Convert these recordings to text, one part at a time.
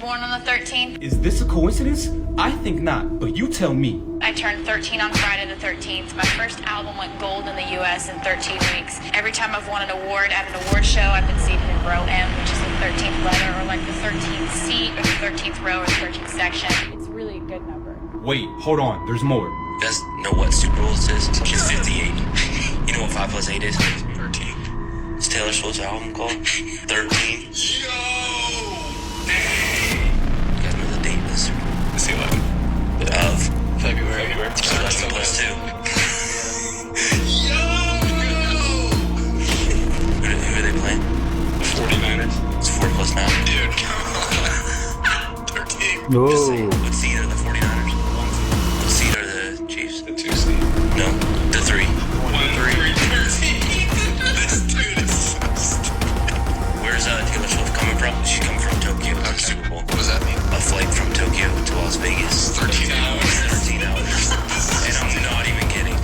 born on the 13th. Is this a coincidence? I think not, but you tell me. I turned 13 on Friday the 13th. My first album went gold in the U.S. in 13 weeks. Every time I've won an award at an award show, I've been seated in row M, which is the 13th letter, or like the 13th seat, or the 13th row, or the 13th section. It's really a good number. Wait, hold on, there's more. You guys know what Super Bowl this is? It's 58. You know what 5 plus 8 is? 13. It's Taylor Swift's album called 13. Yo! Dang! You guys know the date is? It's the 11th. Of February. 13 plus 2. Yo! Who are they playing? 49ers. It's 4 plus 9. Dude, come on. 13. Just say, what seed are the 49ers? What seed are the Chiefs? The 2 seed. No, the 3. 1, 3, 13. This dude is so stupid. Where's Taylor Swift coming from? She's coming from Tokyo for the Super Bowl. What does that mean? A flight from Tokyo to Las Vegas. 13 hours. 13 hours. And I'm not even kidding.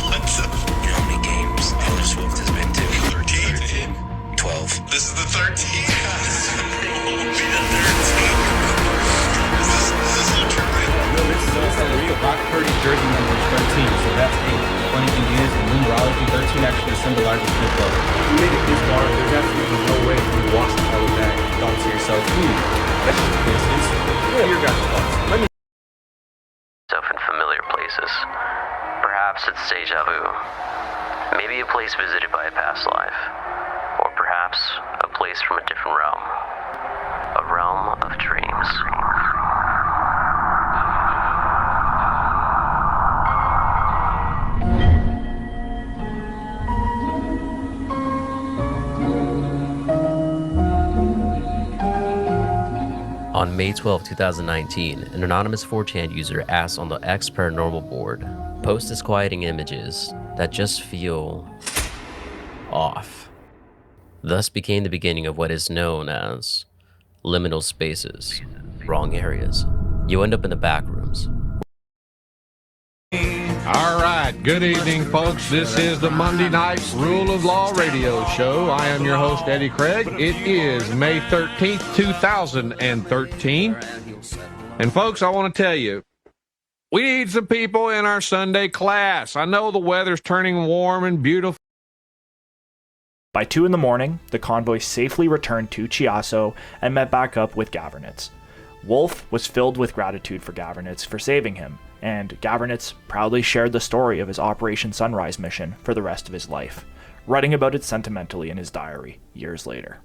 What the? You know how many games Taylor Swift has been to? 13. 12. This is the 13th. It won't be the 13th. Is this not true, right? No, this is also real. Brock Purdy's jersey number is 13, so that's 8. The funny thing is, in numerology, 13 actually symbolizes fifth level. You made it this far, there's absolutely no way you watched all of that and thought to yourself, that's just a coincidence. What are your guys' thoughts? Let me Stuff in familiar places. Perhaps it's deja vu. Maybe a place visited by a past life. Or perhaps a place from a different realm. A realm of dreams. On May 12, 2019, an anonymous 4chan user asked on the X Paranormal board, post disquieting images that just feel off. Thus became the beginning of what is known as liminal spaces, wrong areas. You end up in the back rooms. All right, good evening, folks. This is the Monday Night Rule of Law radio show. I am your host, Eddie Craig. It is May 13th, 2013. And folks, I want to tell you, we need some people in our Sunday class. I know the weather's turning warm and beautiful. By 2 in the morning, the convoy safely returned to Chiasso and met back up with Gavernitz. Wolf was filled with gratitude for Gavernitz for saving him, and Gavernitz proudly shared the story of his Operation Sunrise mission for the rest of his life, writing about it sentimentally in his diary years later.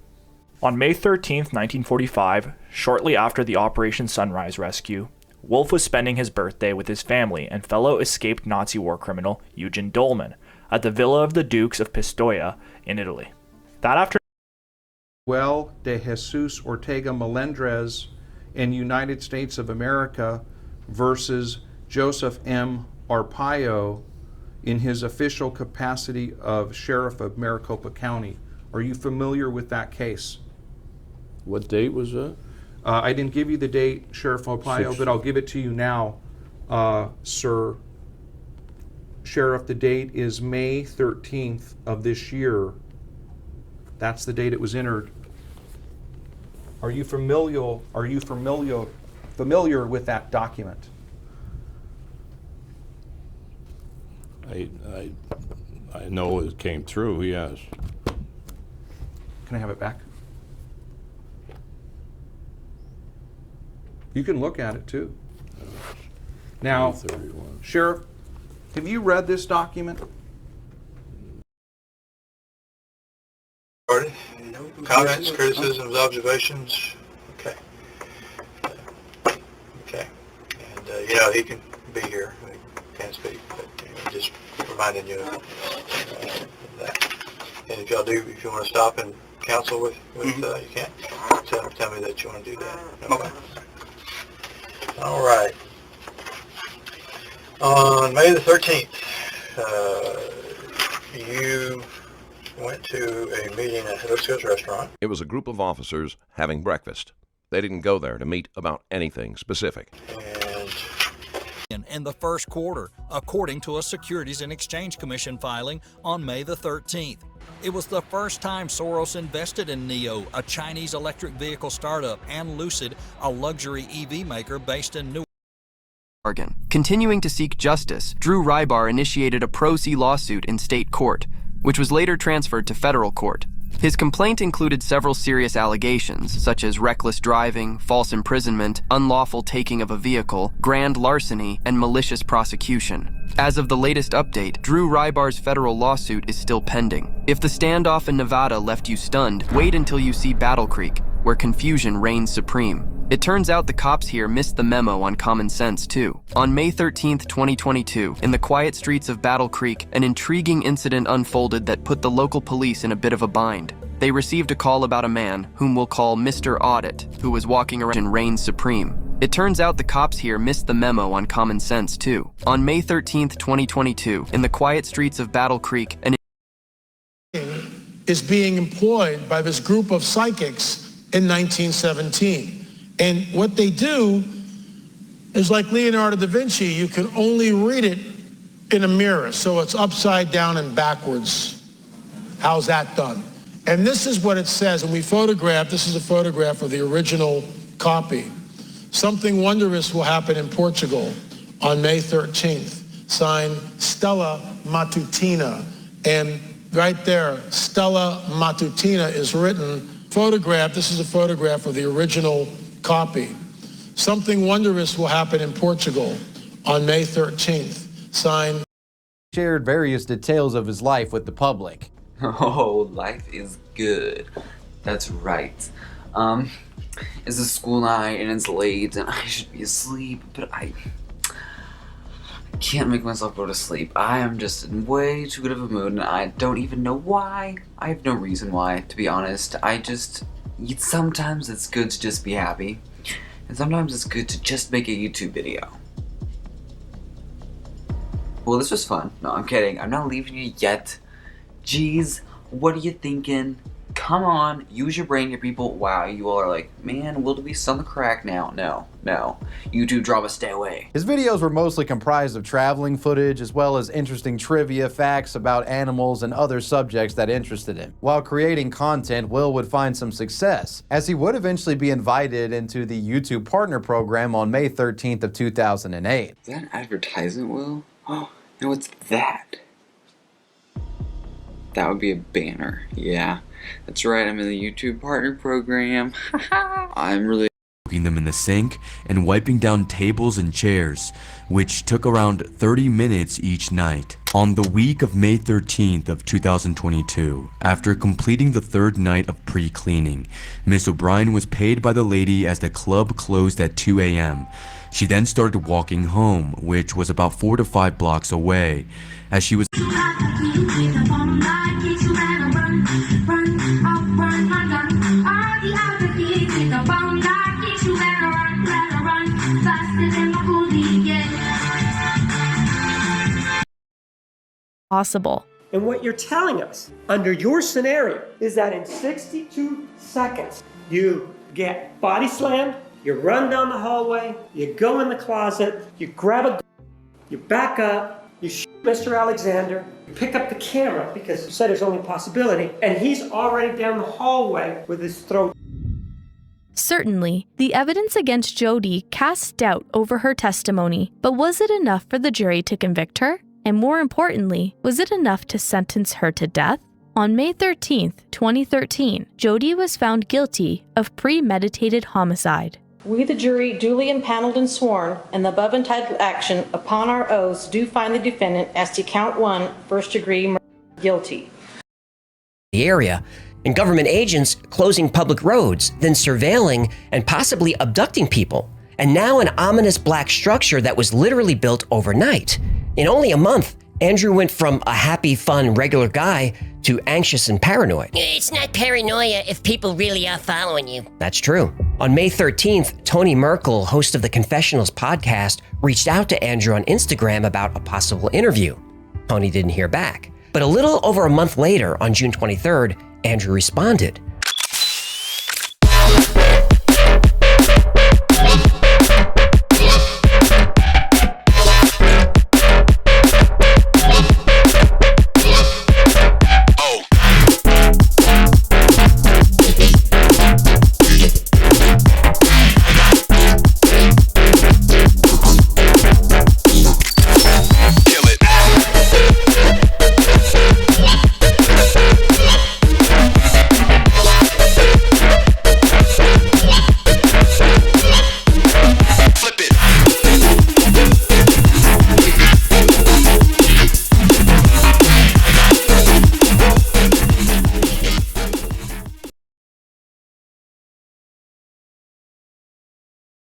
On May 13, 1945, shortly after the Operation Sunrise rescue, Wolf was spending his birthday with his family and fellow escaped Nazi war criminal Eugen Dolman at the Villa of the Dukes of Pistoia in Italy. That afternoon, Manuel de Jesus Ortega Melendrez in United States of America versus Joseph M. Arpaio in his official capacity of Sheriff of Maricopa County. Are you familiar with that case? What date was that? I didn't give you the date, Sheriff Arpaio, but I'll give it to you now, sir. Sheriff, the date is May 13th of this year. That's the date it was entered. Are you familiar with that document? I know it came through, yes. Can I have it back? You can look at it too. Now, 31. Sheriff, have you read this document? Comments, criticisms, observations? Okay. Okay. And, he can be here. He can speak, but just reminding you of that. And if if you want to stop and counsel with you can. Tell me that you want to do that. Okay. All right. On May the 13th, you went to a meeting at Jalisco's restaurant. It was a group of officers having breakfast. They didn't go there to meet about anything specific. In the first quarter, according to a Securities and Exchange Commission filing on May the 13th. It was the first time Soros invested in NIO, a Chinese electric vehicle startup, and Lucid, a luxury EV maker based in New Oregon. Continuing to seek justice, Drew Rybar initiated a pro se lawsuit in state court, which was later transferred to federal court. His complaint included several serious allegations, such as reckless driving, false imprisonment, unlawful taking of a vehicle, grand larceny, and malicious prosecution. As of the latest update, Drew Rybar's federal lawsuit is still pending. If the standoff in Nevada left you stunned, wait until you see Battle Creek, where confusion reigns supreme. It turns out the cops here missed the memo on common sense, too. On May 13th, 2022, in the quiet streets of Battle Creek, an intriguing incident unfolded that put the local police in a bit of a bind. They received a call about a man, whom we'll call Mr. Audit, who was walking around and reigned supreme. It turns out the cops here missed the memo on common sense, too. On May 13th, 2022, in the quiet streets of Battle Creek, an is being employed by this group of psychics in 1917. And what they do is like Leonardo da Vinci, you can only read it in a mirror, so it's upside down and backwards. How's that done? And this is what it says, and this is a photograph of the original copy. Something wondrous will happen in Portugal on May 13th. Signed, Stella Matutina. And right there, Stella Matutina is written, this is a photograph of the original copy. Something wondrous will happen in Portugal on May 13th. Signed. Shared various details of his life with the public. Oh, life is good. That's right. It's a school night and it's late and I should be asleep, but I can't make myself go to sleep. I am just in way too good of a mood and I don't even know why. I have no reason why, to be honest. Sometimes it's good to just be happy, and sometimes it's good to just make a YouTube video. Well, this was fun. No, I'm kidding. I'm not leaving you yet. Jeez, what are you thinking? Come on, use your brain here, people. Wow, you all are like, man, wildebeest's on the crack now. No. YouTube drama, stay away. His videos were mostly comprised of traveling footage as well as interesting trivia facts about animals and other subjects that interested him. While creating content, Will would find some success, as he would eventually be invited into the YouTube Partner Program on May 13th of 2008. Is that an advertisement, Will? Oh, no, what's that? That would be a banner, yeah. That's right, I'm in the YouTube Partner Program. I'm really soaking them in the sink and wiping down tables and chairs, which took around 30 minutes each night. On the week of May 13th of 2022, after completing the third night of pre-cleaning, Miss O'Brien was paid by the lady as the club closed at 2 a.m. She then started walking home, which was about 4 to 5 blocks away, as she was possible. And what you're telling us under your scenario is that in 62 seconds, you get body slammed, you run down the hallway, you go in the closet, you grab a you back up, you shoot Mr. Alexander, you pick up the camera because you said there's only a possibility, and he's already down the hallway with his throat. Certainly, the evidence against Jodi cast doubt over her testimony, but was it enough for the jury to convict her? And more importantly, was it enough to sentence her to death? On May 13th, 2013, Jodi was found guilty of premeditated homicide. We, the jury, duly impaneled and sworn, in the above entitled action, upon our oaths, do find the defendant as to count 1, first-degree murder, guilty. The area, and government agents closing public roads, then surveilling and possibly abducting people, and now an ominous black structure that was literally built overnight. In only a month, Andrew went from a happy, fun, regular guy to anxious and paranoid. It's not paranoia if people really are following you. That's true. On May 13th, Tony Merkel, host of the Confessionals podcast, reached out to Andrew on Instagram about a possible interview. Tony didn't hear back. But a little over a month later, on June 23rd, Andrew responded.